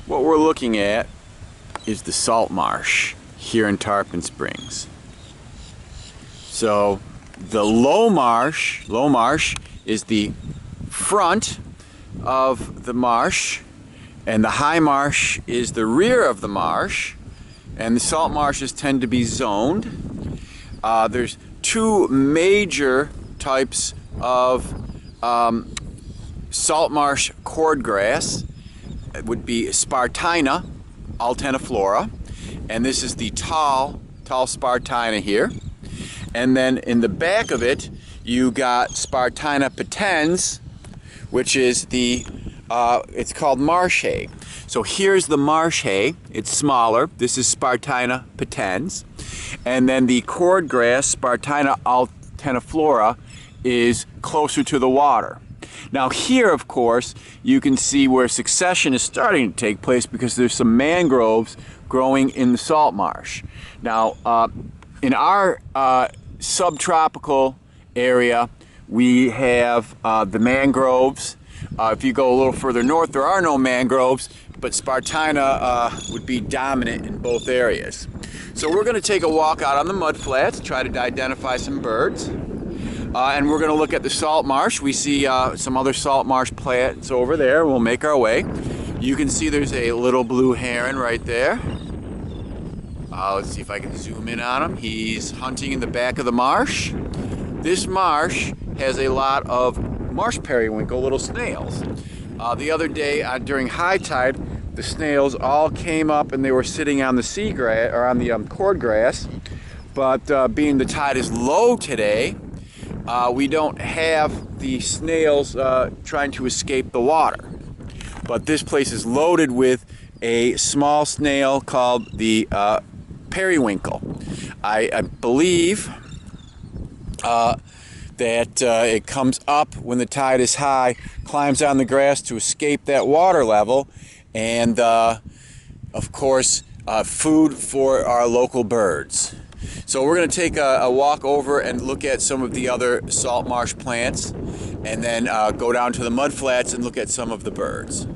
What we're looking at is the Saltmarsh here in Tarpon Springs. So the low marsh is the front of the marsh, and the high marsh is the rear of the marsh, and the salt marshes tend to be zoned. There's two major types of salt marsh cordgrass. It would be Spartina alterniflora, and this is the tall Spartina here. And then in the back of it, you got Spartina potens, which is the it's called marsh hay. So here's the marsh hay. It's smaller. This is Spartina potens, and then the cordgrass Spartina alterniflora is closer to the water. Now here, of course, you can see where succession is starting to take place because there's some mangroves growing in the salt marsh. Now, in our subtropical area, we have the mangroves. If you go a little further north, there are no mangroves, but Spartina would be dominant in both areas. So we're going to take a walk out on the mud flats, try to identify some birds. And we're going to look at the salt marsh. We see some other salt marsh plants over there. We'll make our way. You can see there's a little blue heron right there. Let's see if I can zoom in on him. He's hunting in the back of the marsh. This marsh has a lot of marsh periwinkle, little snails. The other day during high tide, the snails all came up and they were sitting on the seagrass or on the cordgrass. But being the tide is low today, we don't have the snails trying to escape the water. But this place is loaded with a small snail called the periwinkle. I believe that it comes up when the tide is high, climbs on the grass to escape that water level, and of course food for our local birds. So we're going to take a walk over and look at some of the other salt marsh plants, and then go down to the mud flats and look at some of the birds.